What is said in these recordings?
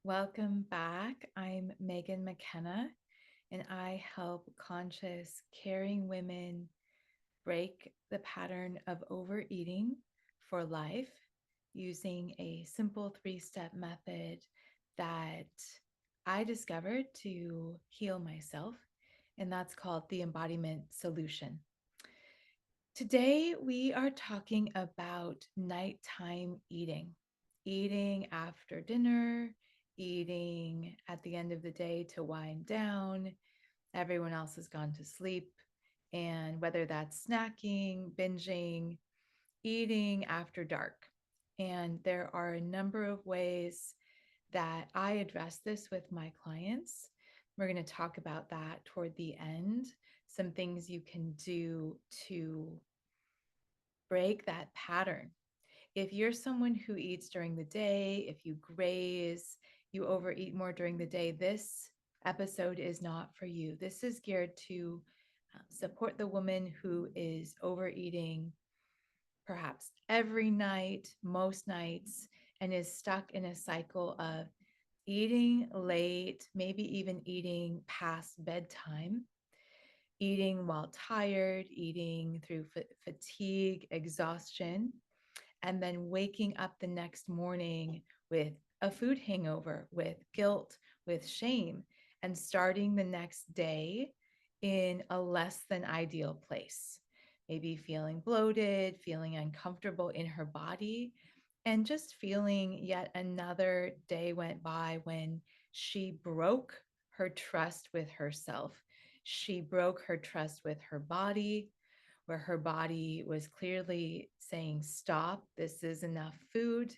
Welcome back. I'm Megan McKenna, and I help conscious, caring women break the pattern of overeating for life using a simple 3-step method that I discovered to heal myself, and that's called the embodiment solution. Today, we are talking about nighttime eating, eating after dinner, eating at the end of the day to wind down. Everyone else has gone to sleep. And whether that's snacking, binging, eating after dark. And there are a number of ways that I address this with my clients. We're going to talk about that toward the end. Some things you can do to break that pattern. If you're someone who eats during the day, if you graze, you overeat more during the day, this episode is not for you. This is geared to support the woman who is overeating perhaps every night, most nights, and is stuck in a cycle of eating late, maybe even eating past bedtime, eating while tired, eating through fatigue, exhaustion, and then waking up the next morning with a food hangover, with guilt, with shame, and starting the next day in a less than ideal place. Maybe feeling bloated, feeling uncomfortable in her body, and just feeling yet another day went by when she broke her trust with herself. She broke her trust with her body, where her body was clearly saying, stop, this is enough food.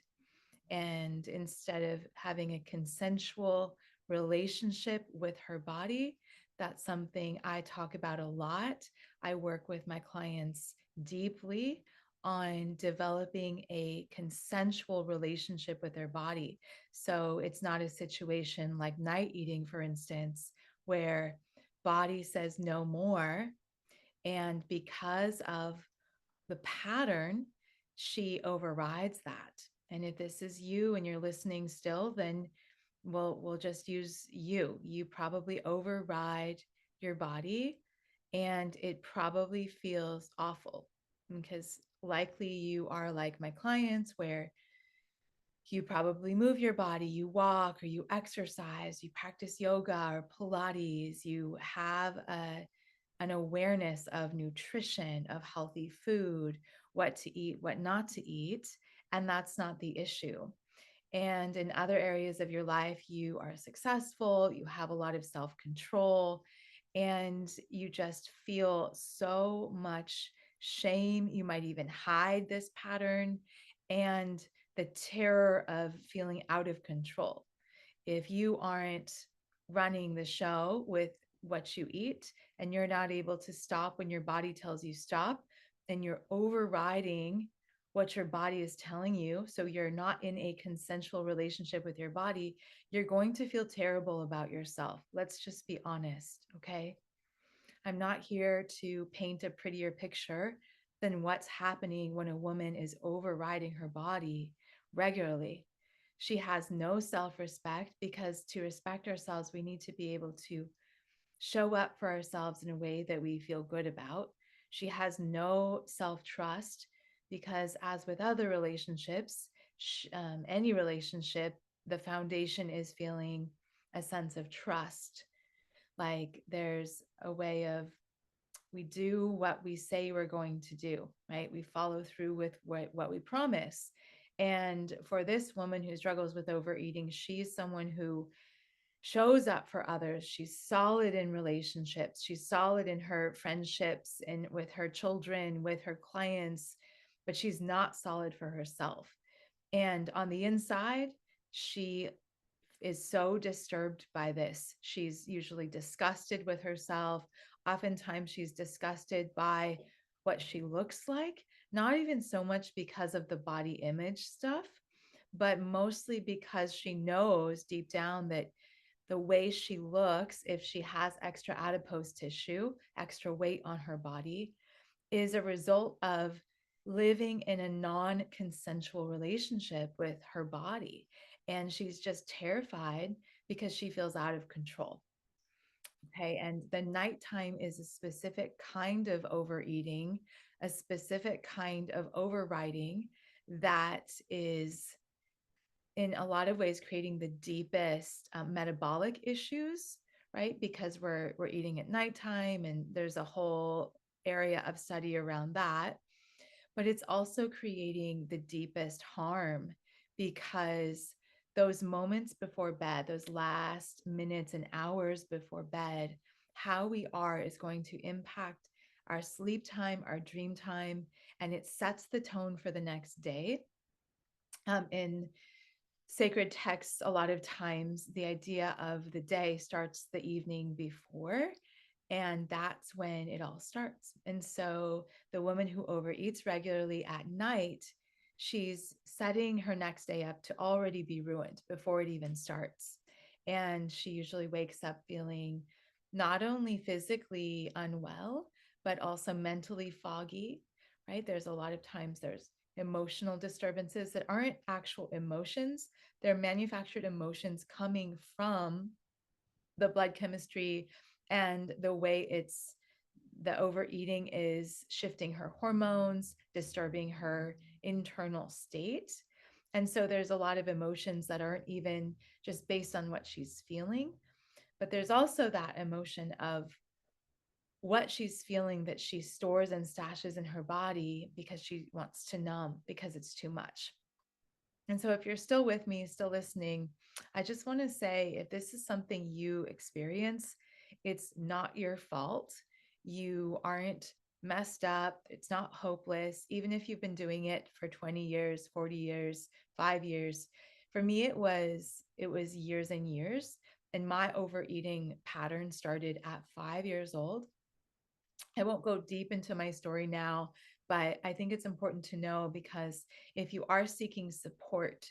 And instead of having a consensual relationship with her body, that's something I talk about a lot. I work with my clients deeply on developing a consensual relationship with their body. So it's not a situation like night eating, for instance, where body says no more, and because of the pattern, she overrides that. And if this is you and you're listening still, then we'll just use you. You probably override your body, and it probably feels awful because likely you are like my clients where you probably move your body, you walk or you exercise, you practice yoga or Pilates, you have an awareness of nutrition, of healthy food, what to eat, what not to eat. And that's not the issue. And in other areas of your life, you are successful, you have a lot of self control, and you just feel so much shame. You might even hide this pattern and the terror of feeling out of control. If you aren't running the show with what you eat and you're not able to stop when your body tells you stop, and you're overriding what your body is telling you, so you're not in a consensual relationship with your body, you're going to feel terrible about yourself. Let's just be honest, okay? I'm not here to paint a prettier picture than what's happening when a woman is overriding her body regularly. She has no self respect, because to respect ourselves, we need to be able to show up for ourselves in a way that we feel good about. She has no self trust because, as with other relationships, any relationship, the foundation is feeling a sense of trust. Like there's a way of, we do what we say we're going to do, right? We follow through with what we promise. And for this woman who struggles with overeating, she's someone who shows up for others. She's solid in relationships. She's solid in her friendships and with her children, with her clients, but she's not solid for herself. And on the inside, she is so disturbed by this. She's usually disgusted with herself. Oftentimes, she's disgusted by what she looks like, not even so much because of the body image stuff, but mostly because she knows deep down that the way she looks, if she has extra adipose tissue, extra weight on her body, is a result of living in a non consensual relationship with her body. and she's just terrified because she feels out of control. Okay. And the nighttime is a specific kind of overeating, a specific kind of overriding that is in a lot of ways creating the deepest metabolic issues, right? Because we're eating at nighttime, and there's a whole area of study around that. But it's also creating the deepest harm because those moments before bed, those last minutes and hours before bed, how we are is going to impact our sleep time, our dream time, and it sets the tone for the next day. In sacred texts, a lot of times the idea of the day starts the evening before, and that's when it all starts. And so the woman who overeats regularly at night, she's setting her next day up to already be ruined before it even starts. And she usually wakes up feeling not only physically unwell, but also mentally foggy, right? There's a lot of times there's emotional disturbances that aren't actual emotions. They're manufactured emotions coming from the blood chemistry and the way the overeating is shifting her hormones, disturbing her internal state. And so there's a lot of emotions that aren't even just based on what she's feeling, but there's also that emotion of what she's feeling that she stores and stashes in her body because she wants to numb because it's too much. And so, if you're still with me, still listening, I just want to say if this is something you experience, it's not your fault. You aren't messed up. It's not hopeless. Even if you've been doing it for 20 years, 40 years, 5 years. For me, it was years and years. And my overeating pattern started at 5 years old. I won't go deep into my story now, but I think it's important to know because if you are seeking support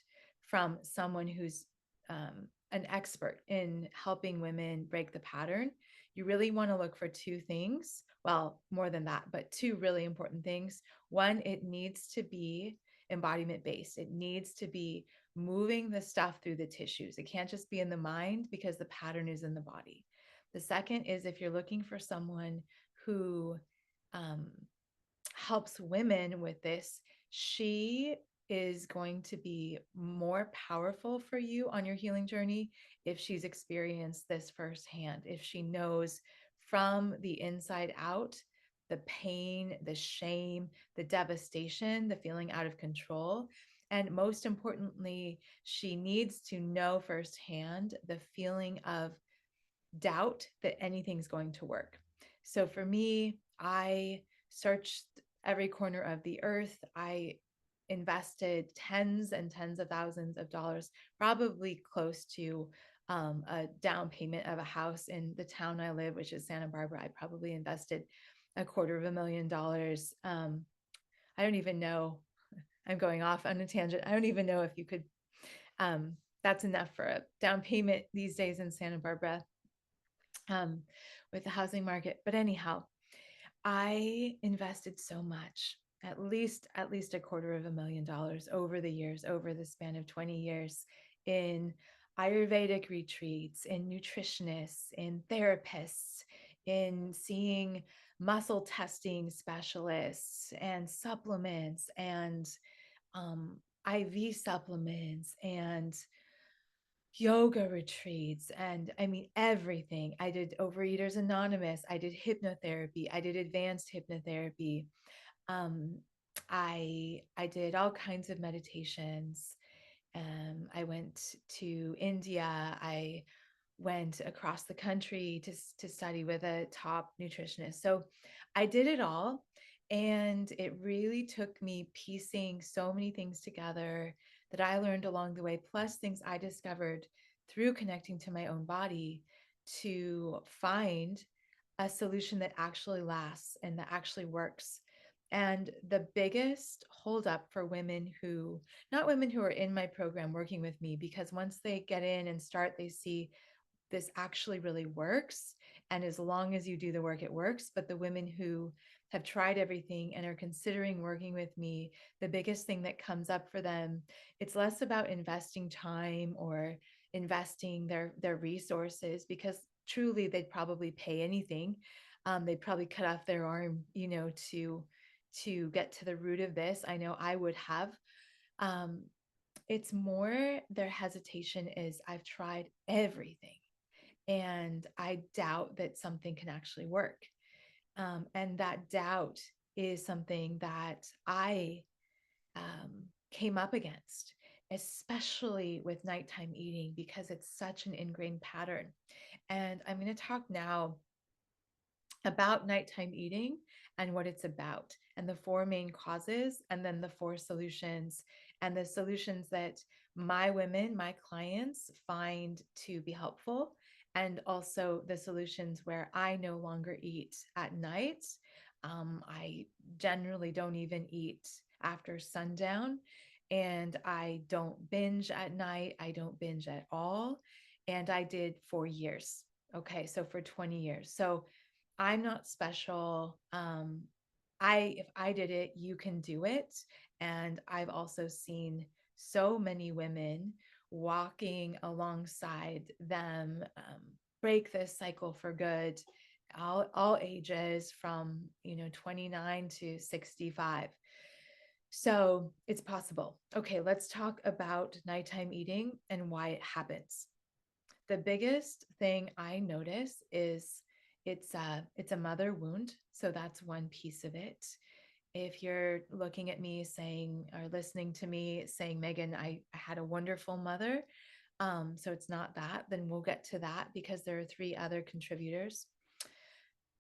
from someone who's an expert in helping women break the pattern, you really want to look for two things. Well, more than that, but two really important things. One, it needs to be embodiment based, it needs to be moving the stuff through the tissues. It can't just be in the mind because the pattern is in the body. The second is if you're looking for someone who um, helps women with this, she is going to be more powerful for you on your healing journey if she's experienced this firsthand, if she knows from the inside out the pain, the shame, the devastation, the feeling out of control. And most importantly, she needs to know firsthand the feeling of doubt that anything's going to work. So for me, I searched every corner of the earth. I invested tens and tens of thousands of dollars, probably close to a down payment of a house in the town I live, which is Santa Barbara. I probably invested $250,000. I don't even know. I'm going off on a tangent. I don't even know if you could. That's enough for a down payment these days in Santa Barbara um, with the housing market. But anyhow, I invested so much, at least $250,000 over the years, over the span of 20 years, in Ayurvedic retreats, in nutritionists, in therapists, in seeing muscle testing specialists and supplements and IV supplements and yoga retreats, and I mean everything. I did Overeaters Anonymous, I did hypnotherapy, I did advanced hypnotherapy. Um, I did all kinds of meditations. I went to India. I went across the country to study with a top nutritionist. So I did it all. And it really took me piecing so many things together that I learned along the way, plus things I discovered through connecting to my own body to find a solution that actually lasts and that actually works. And the biggest holdup for women who, not women who are in my program working with me, because once they get in and start, they see this actually really works. And as long as you do the work, it works. But the women who have tried everything and are considering working with me, the biggest thing that comes up for them, it's less about investing time or investing their resources, because truly they'd probably pay anything. They'd probably cut off their arm, to get to the root of this. I know I would have. Um, it's more their hesitation is, I've tried everything and I doubt that something can actually work. And that doubt is something that I came up against, especially with nighttime eating, because it's such an ingrained pattern. And I'm going to talk now about nighttime eating and what it's about, and the four main causes, and then the four solutions, and the solutions that my women, my clients, find to be helpful, and also the solutions where I no longer eat at night. I generally don't even eat after sundown, and I don't binge at night. I don't binge at all. And I did for years. Okay, so for 20 years. So I'm not special. If I did it, you can do it. And I've also seen so many women walking alongside them break this cycle for good, all ages from 29 to 65. So it's possible. Okay, let's talk about nighttime eating and why it happens. The biggest thing I notice is it's a mother wound. So that's one piece of it. If you're looking at me saying, or listening to me saying, Megan, I had a wonderful mother, so it's not that, then we'll get to that, because there are three other contributors.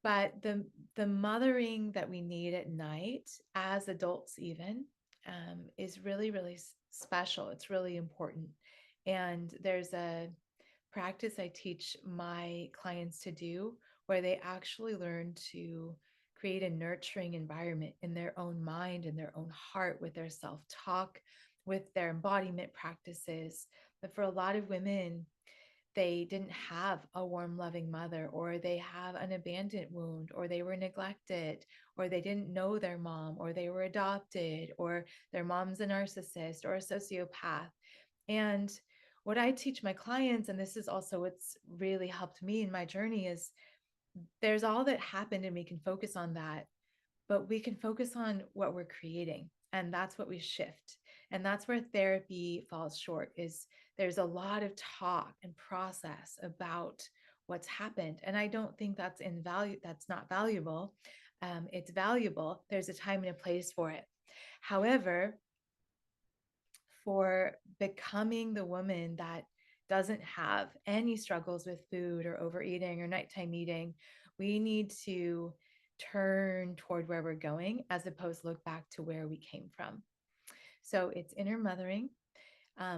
But the mothering that we need at night, as adults even, is really, really special. It's really important. And there's a practice I teach my clients to do, where they actually learn to create a nurturing environment in their own mind, in their own heart, with their self-talk, with their embodiment practices. But for a lot of women, they didn't have a warm, loving mother, or they have an abandoned wound, or they were neglected, or they didn't know their mom, or they were adopted, or their mom's a narcissist or a sociopath. And what I teach my clients, and this is also what's really helped me in my journey, is there's all that happened and we can focus on that, but we can focus on what we're creating. And that's what we shift. And that's where therapy falls short, is there's a lot of talk and process about what's happened. And I don't think that's that's not valuable. It's valuable. There's a time and a place for it. However, for becoming the woman that doesn't have any struggles with food or overeating or nighttime eating, we need to turn toward where we're going, as opposed to look back to where we came from. So it's inner mothering,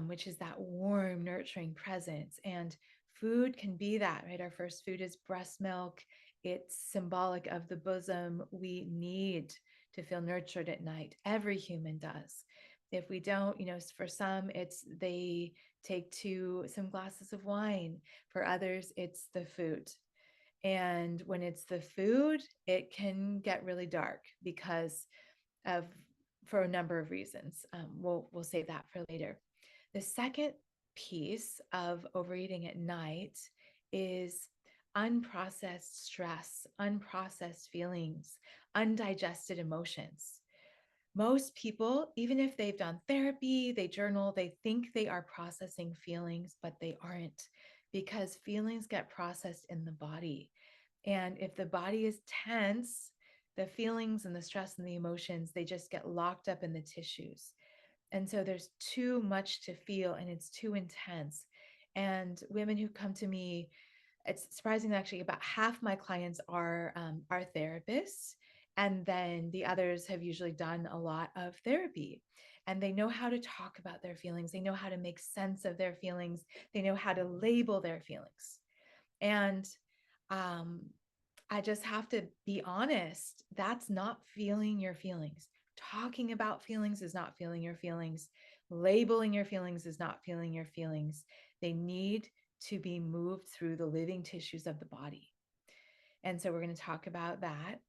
which is that warm, nurturing presence. And food can be that, right? Our first food is breast milk. It's symbolic of the bosom we need to feel nurtured at night. Every human does. If we don't, for some, it's they take some glasses of wine. For others, it's the food. And when it's the food, it can get really dark because of for a number of reasons. We'll save that for later. The second piece of overeating at night is unprocessed stress, unprocessed feelings, undigested emotions. Most people, even if they've done therapy, they journal, they think they are processing feelings, but they aren't, because feelings get processed in the body. And if the body is tense, the feelings and the stress and the emotions, they just get locked up in the tissues. And so there's too much to feel and it's too intense. And women who come to me, it's surprising that actually about half my clients are therapists, and then the others have usually done a lot of therapy, and they know how to talk about their feelings, they know how to make sense of their feelings, they know how to label their feelings. And um, I just have to be honest, that's not feeling your feelings. Talking about feelings is not feeling your feelings. Labeling your feelings is not feeling your feelings. They need to be moved through the living tissues of the body. And so we're going to talk about that.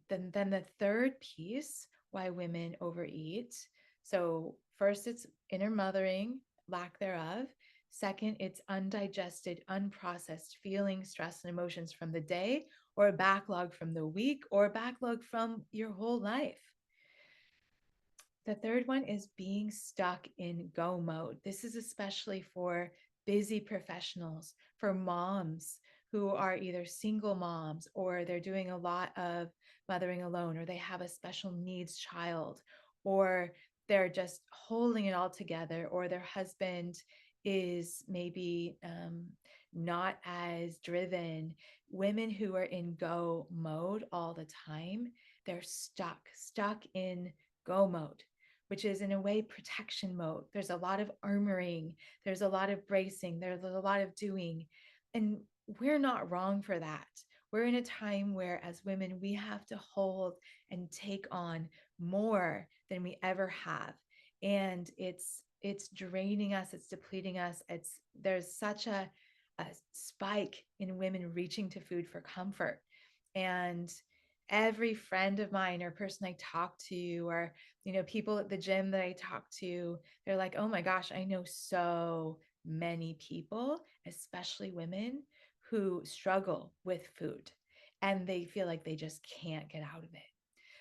Then the third piece, why women overeat. So first, it's inner mothering, lack thereof. Second, it's undigested, unprocessed feelings, stress, and emotions from the day, or a backlog from the week, or a backlog from your whole life. The third one is being stuck in go mode. This is especially for busy professionals, for moms who are either single moms or they're doing a lot of mothering alone, or they have a special needs child, or they're just holding it all together, or their husband is maybe not as driven. Women who are in go mode all the time, they're stuck in go mode, which is in a way protection mode. There's a lot of armoring, there's a lot of bracing, there's a lot of doing. And we're not wrong for that. We're in a time where, as women, we have to hold and take on more than we ever have. And it's draining us, it's depleting us. There's such a spike in women reaching to food for comfort. And every friend of mine or person I talk to, or people at the gym that I talk to, they're like, oh my gosh, I know so many people, especially women, who struggle with food and they feel like they just can't get out of it.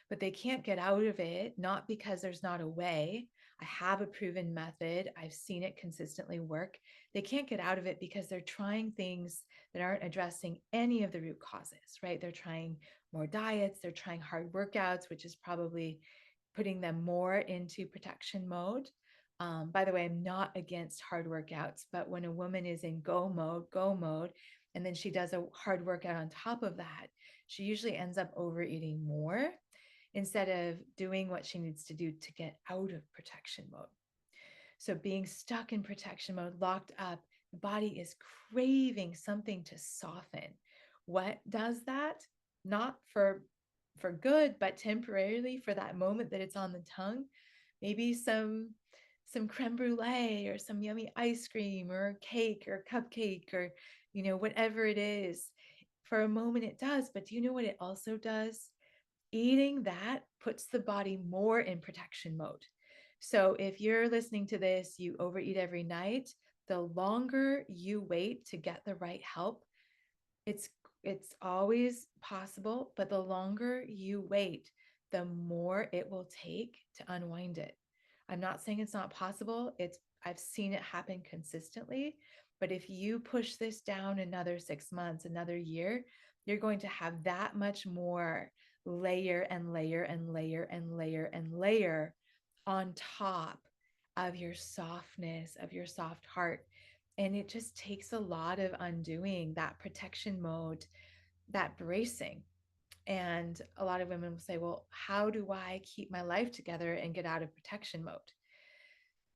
But they can't get out of it, not because there's not a way. I have a proven method. I've seen it consistently work. They can't get out of it because they're trying things that aren't addressing any of the root causes, right? They're trying more diets, they're trying hard workouts, which is probably putting them more into protection mode. By the way, I'm not against hard workouts, but when a woman is in go mode, and then she does a hard workout on top of that, she usually ends up overeating more instead of doing what she needs to do to get out of protection mode. So being stuck in protection mode, locked up, the body is craving something to soften. What does that? Not for good, but temporarily, for that moment that it's on the tongue. Maybe some creme brulee or some yummy ice cream or cake or cupcake, or whatever it is. For a moment it does, but do you know what it also does? Eating that puts the body more in protection mode. So if you're listening to this, you overeat every night, the longer you wait to get the right help, it's it's always possible, but the longer you wait, the more it will take to unwind it. I'm not saying it's not possible. I've seen it happen consistently, but if you push this down another 6 months, another year, you're going to have that much more layer and layer and layer and layer and layer on top of your softness, of your soft heart. And it just takes a lot of undoing that protection mode, that bracing. And a lot of women will say, well, how do I keep my life together and get out of protection mode?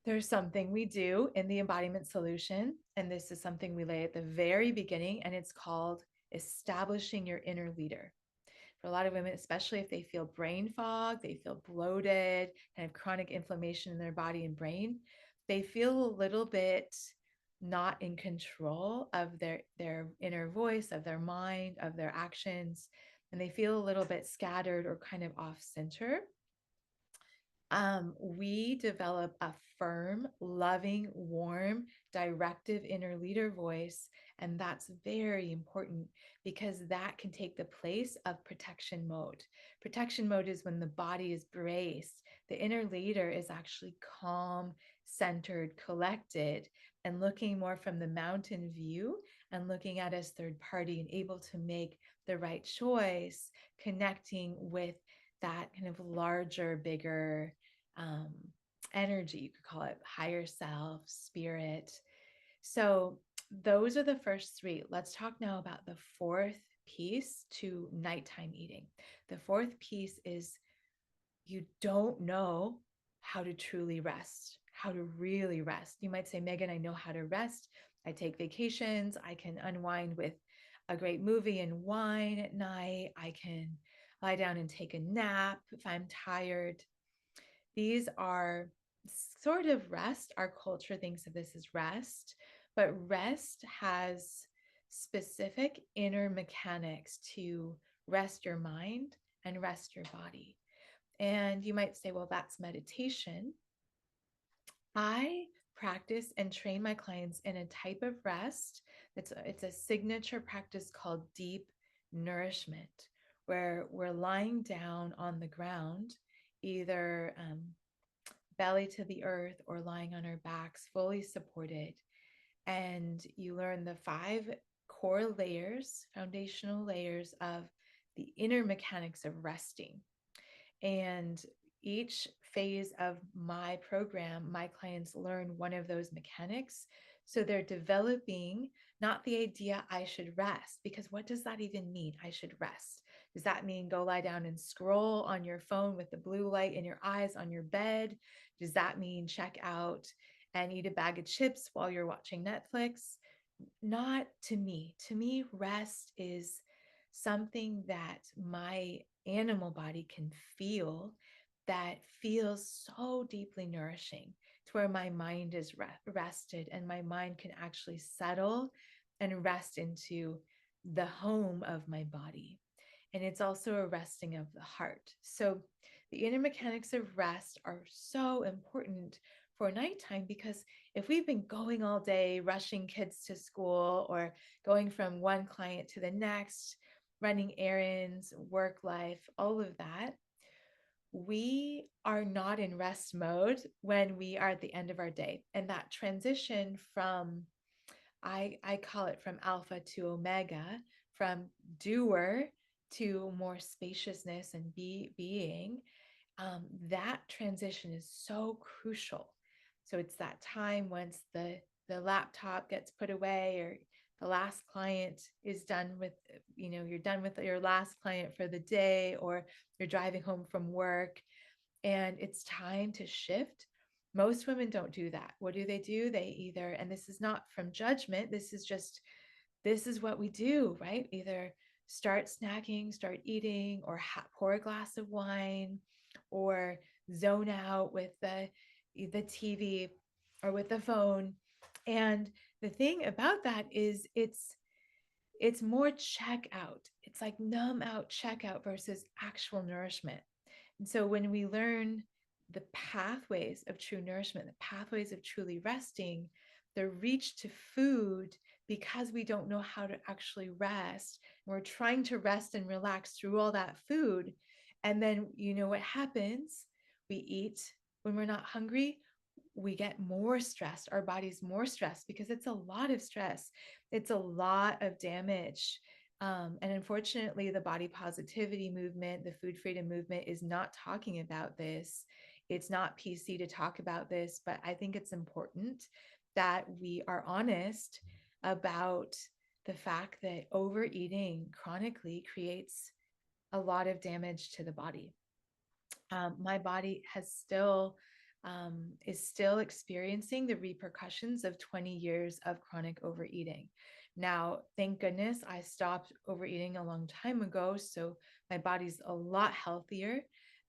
There's something we do in the embodiment solution, and this is something we lay at the very beginning, and it's called establishing your inner leader. For a lot of women, especially if they feel brain fog, they feel bloated, and have chronic inflammation in their body and brain, they feel a little bit not in control of their inner voice, of their mind, of their actions, and they feel a little bit scattered or kind of off center. We develop a firm, loving, warm, directive inner leader voice. And that's very important because that can take the place of protection mode. Protection mode is when the body is braced. The inner leader is actually calm, centered, collected, and looking more from the mountain view and looking at as third party and able to make the right choice, connecting with that kind of larger, bigger um, energy, you could call it higher self, spirit. So those are the first three. Let's talk now about the fourth piece to nighttime eating. The fourth piece is you don't know how to truly rest, how to really rest. You might say, Megan, I know how to rest. I take vacations. I can unwind with a great movie and wine at night. I can lie down and take a nap if I'm tired. These are sort of rest. Our culture thinks of this as rest, but rest has specific inner mechanics to rest your mind and rest your body. And you might say, well, that's meditation. I practice and train my clients in a type of rest. It's a signature practice called deep nourishment, where we're lying down on the ground, either belly to the earth or lying on our backs, fully supported. And you learn the 5 core layers, foundational layers of the inner mechanics of resting. And each phase of my program, my clients learn one of those mechanics. So they're developing not the idea I should rest, because what does that even mean? I should rest. Does that mean go lie down and scroll on your phone with the blue light in your eyes on your bed? Does that mean check out and eat a bag of chips while you're watching Netflix? Not to me. To me, rest is something that my animal body can feel, that feels so deeply nourishing, to where my mind is rested and my mind can actually settle and rest into the home of my body. And it's also a resting of the heart. So the inner mechanics of rest are so important for nighttime, because if we've been going all day, rushing kids to school or going from one client to the next, running errands, work life, all of that, we are not in rest mode when we are at the end of our day. And that transition from, I call it from alpha to omega, from doer to more spaciousness and being, that transition is so crucial. So it's that time once the laptop gets put away, or the last client is done with, you're done with your last client for the day, or you're driving home from work and it's time to shift. Most women don't do that. What do? They either, and this is not from judgment, this is just, this is what we do, right? Either start snacking, start eating, or pour a glass of wine, or zone out with the TV or with the phone. And the thing about that is it's more check out. It's like numb out, check out versus actual nourishment. And so when we learn the pathways of true nourishment, the pathways of truly resting, the reach to food, because we don't know how to actually rest, we're trying to rest and relax through all that food. And then you know what happens? We eat when we're not hungry, we get more stressed, our body's more stressed, because it's a lot of stress, it's a lot of damage. And unfortunately, the body positivity movement, the food freedom movement is not talking about this. It's not PC to talk about this, but I think it's important that we are honest about the fact that overeating chronically creates a lot of damage to the body. My body has still is still experiencing the repercussions of 20 years of chronic overeating. Now, thank goodness I stopped overeating a long time ago, so my body's a lot healthier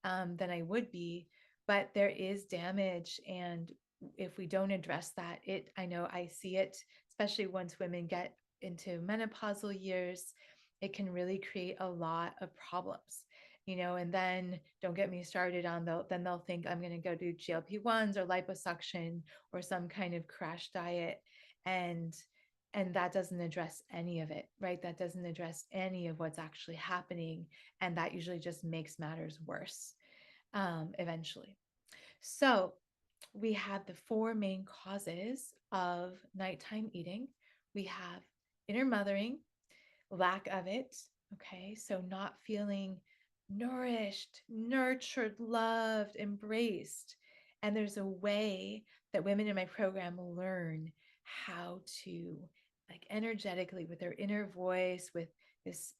than I would be, but there is damage. And if we don't address that, I know I see it, especially once women get into menopausal years, it can really create a lot of problems. And then don't get me started on then they'll think I'm going to go do GLP-1s or liposuction or some kind of crash diet. And that doesn't address any of it, right? That doesn't address any of what's actually happening. And that usually just makes matters worse eventually. So we have the 4 main causes of nighttime eating. We have inner mothering, lack of it. Okay. So not feeling nourished, nurtured, loved, embraced. And there's a way that women in my program learn how to, like, energetically, with their inner voice, with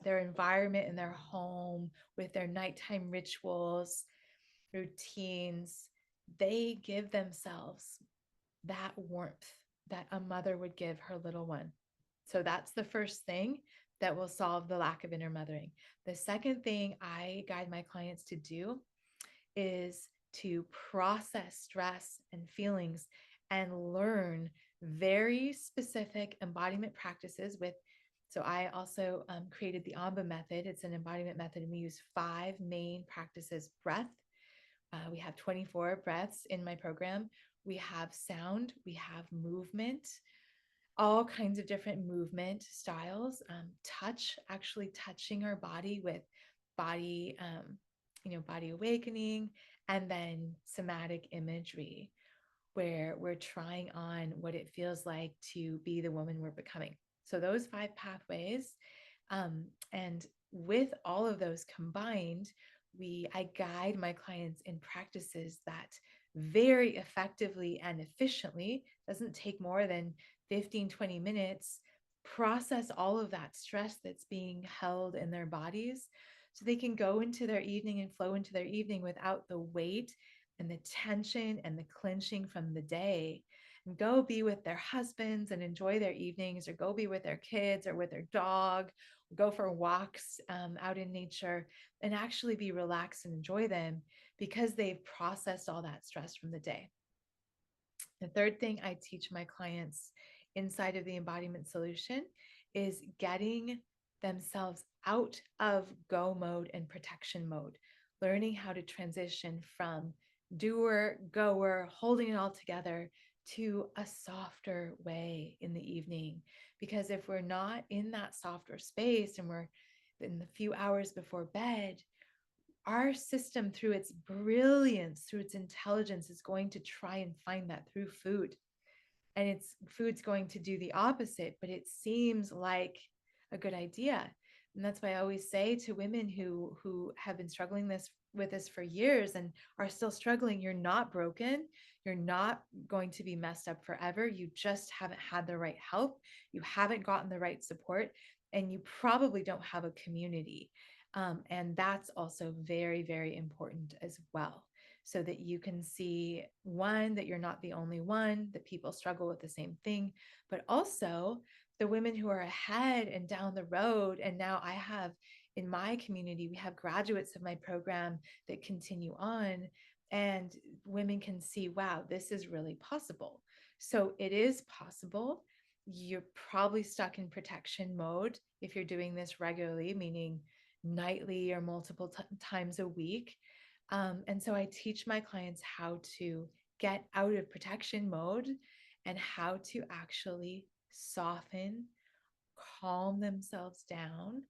their environment in their home, with their nighttime rituals, routines, they give themselves that warmth that a mother would give her little one. So that's the first thing that will solve the lack of inner mothering. The second thing I guide my clients to do is to process stress and feelings and learn very specific embodiment practices with So I also created the AMBA method. It's an embodiment method, and we use 5 main practices: breath. We have 24 breaths in my program. We have sound, we have movement, all kinds of different movement styles, touch, actually touching our body with body, body awakening, and then somatic imagery, where we're trying on what it feels like to be the woman we're becoming. So those 5 pathways, and with all of those combined, I guide my clients in practices that very effectively and efficiently, doesn't take more than 15, 20 minutes, process all of that stress that's being held in their bodies so they can go into their evening and flow into their evening without the weight and the tension and the clenching from the day, and go be with their husbands and enjoy their evenings, or go be with their kids or with their dog, go for walks out in nature, and actually be relaxed and enjoy them because they've processed all that stress from the day. The third thing I teach my clients inside of the embodiment solution is getting themselves out of go mode and protection mode, learning how to transition from doer, goer, holding it all together to a softer way in the evening. Because if we're not in that softer space and we're in the few hours before bed, our system, through its brilliance, through its intelligence, is going to try and find that through food. And food's going to do the opposite, but it seems like a good idea. And that's why I always say to women who have been struggling with this for years and are still struggling, you're not broken. You're not going to be messed up forever. You just haven't had the right help. You haven't gotten the right support, and you probably don't have a community. And that's also very, very important as well, so that you can see, one, that you're not the only one, that people struggle with the same thing, but also the women who are ahead and down the road. And now I have in my community, we have graduates of my program that continue on, and women can see, wow, this is really possible. So it is possible. You're probably stuck in protection mode if you're doing this regularly, meaning nightly or multiple times a week. And so I teach my clients how to get out of protection mode and how to actually soften, calm themselves down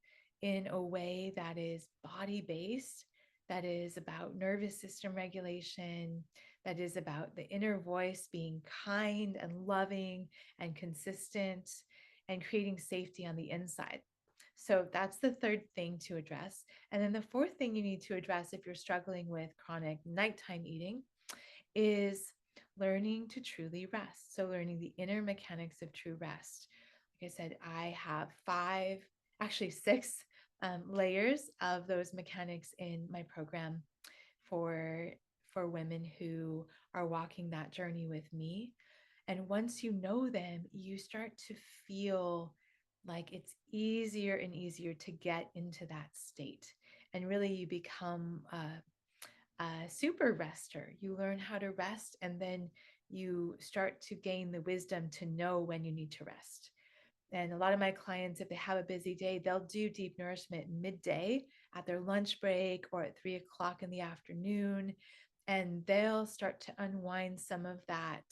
in a way that is body based, that is about nervous system regulation, that is about the inner voice being kind and loving and consistent and creating safety on the inside. So that's the third thing to address. And then the fourth thing you need to address if you're struggling with chronic nighttime eating is learning to truly rest. So learning the inner mechanics of true rest. Like I said, I have actually six layers of those mechanics in my program for for women who are walking that journey with me. And once you know them, you start to feel like it's easier and easier to get into that state. And really, you become a super rester. You learn how to rest, and then you start to gain the wisdom to know when you need to rest. And a lot of my clients, if they have a busy day, they'll do deep nourishment midday at their lunch break or at 3 o'clock in the afternoon. And they'll start to unwind some of that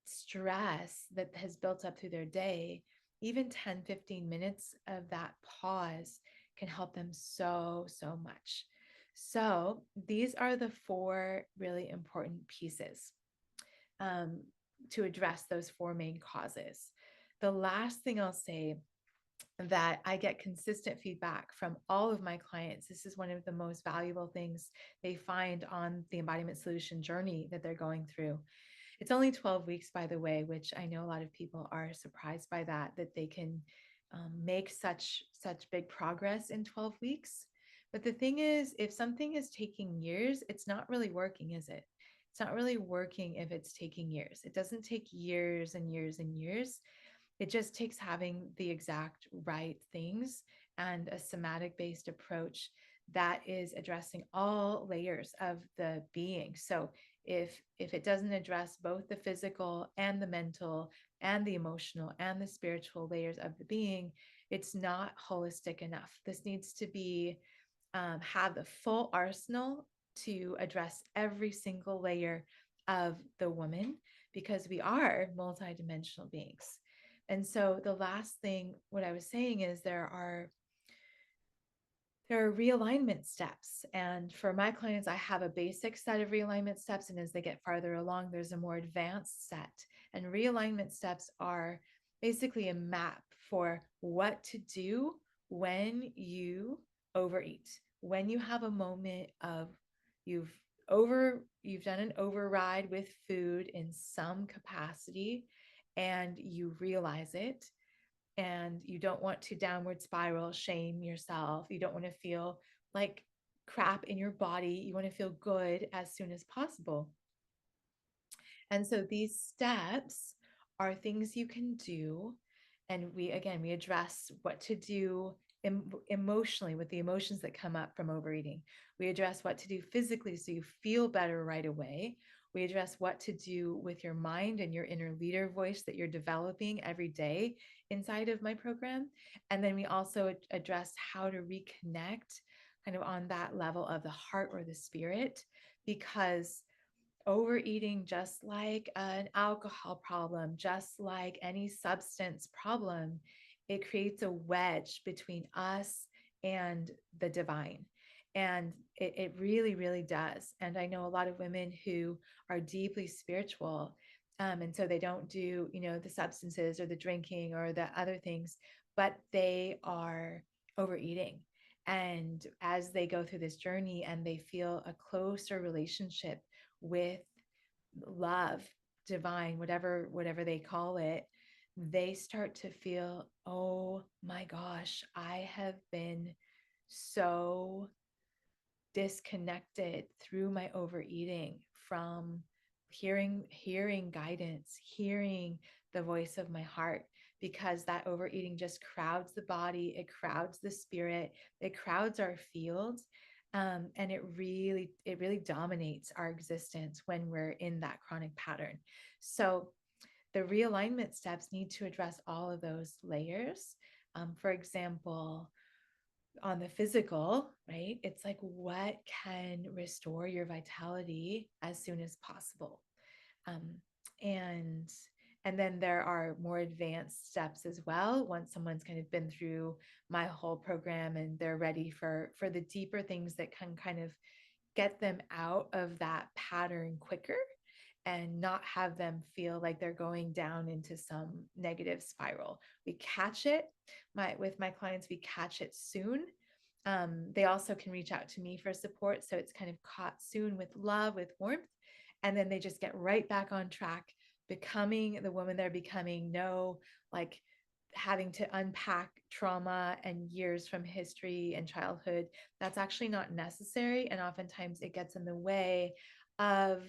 stress that has built up through their day. Even 10, 15 minutes of that pause can help them so, so much. So these are the 4 really important pieces um, to address those 4 main causes. The last thing I'll say, that I get consistent feedback from all of my clients. This is one of the most valuable things they find on the embodiment solution journey that they're going through. It's only 12 weeks, by the way, which I know a lot of people are surprised by that they can make such big progress in 12 weeks. But the thing is, if something is taking years, it's not really working, is it? It's not really working if it's taking years. It doesn't take years and years and years. It just takes having the exact right things and a somatic based approach that is addressing all layers of the being. So if it doesn't address both the physical and the mental and the emotional and the spiritual layers of the being, it's not holistic enough. This needs to be have the full arsenal to address every single layer of the woman, because we are multidimensional beings. And so the last thing, what I was saying is there are realignment steps. And for my clients, I have a basic set of realignment steps. And as they get farther along, there's a more advanced set. And realignment steps are basically a map for what to do when you overeat, when you have a moment of you've you've done an override with food in some capacity and you realize it, and you don't want to downward spiral, shame yourself. You don't want to feel like crap in your body. You want to feel good as soon as possible. And so these steps are things you can do. And we, again, we address what to do emotionally with the emotions that come up from overeating. We address what to do physically so you feel better right away. We address what to do with your mind and your inner leader voice that you're developing every day inside of my program. And then we also address how to reconnect kind of on that level of the heart or the spirit, because overeating, just like an alcohol problem, just like any substance problem, it creates a wedge between us and the divine. And it really, really does. And I know a lot of women who are deeply spiritual. And so they don't do, the substances or the drinking or the other things, but they are overeating. And as they go through this journey and they feel a closer relationship with love, divine, whatever they call it, they start to feel, oh my gosh, I have been so disconnected through my overeating from hearing guidance, hearing the voice of my heart, because that overeating just crowds the body, it crowds the spirit, it crowds our field. And it really dominates our existence when we're in that chronic pattern. So the realignment steps need to address all of those layers. For example, on the physical, right? It's like, what can restore your vitality as soon as possible? Um, and and then there are more advanced steps as well. Once someone's kind of been through my whole program and they're ready for the deeper things that can kind of get them out of that pattern quicker and not have them feel like they're going down into some negative spiral. We catch it. With my clients, we catch it soon. They also can reach out to me for support. So it's kind of caught soon with love, with warmth. And then they just get right back on track, becoming the woman they're becoming. No, like having to unpack trauma and years from history and childhood. That's actually not necessary. And oftentimes it gets in the way of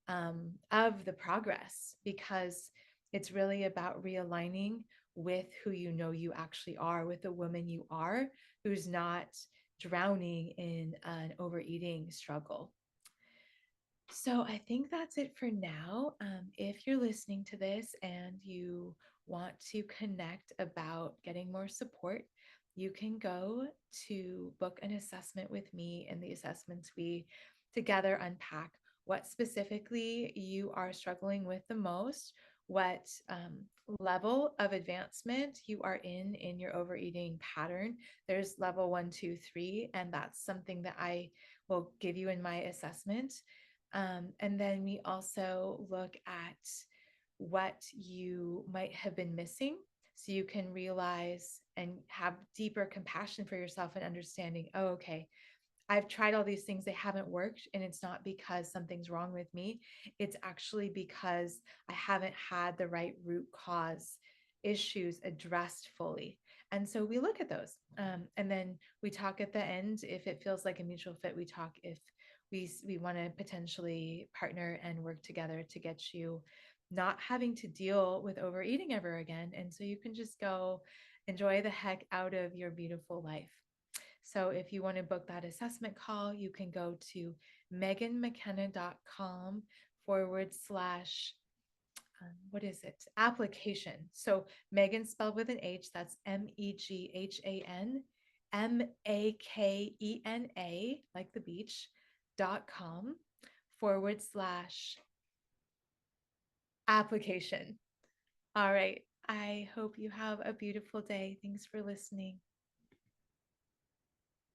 the progress, because it's really about realigning with who you know you actually are, with the woman you are, who's not drowning in an overeating struggle. So I think that's it for now. If you're listening to this and you want to connect about getting more support, you can go to book an assessment with me. In the assessments, we together unpack what specifically you are struggling with the most, what level of advancement you are in your overeating pattern. There's level 1, 2, 3, and that's something that I will give you in my assessment. And then we also look at what you might have been missing, so you can realize and have deeper compassion for yourself and understanding, oh, okay, I've tried all these things, they haven't worked. And it's not because something's wrong with me. It's actually because I haven't had the right root cause issues addressed fully. And so we look at those. And then we talk at the end. If it feels like a mutual fit, we talk if we want to potentially partner and work together to get you not having to deal with overeating ever again. And so you can just go enjoy the heck out of your beautiful life. So if you want to book that assessment call, you can go to meganmckenna.com/, what is it? Application. So Megan spelled with an H, that's MEGHAN, like the beach, .com/application. All right. I hope you have a beautiful day. Thanks for listening.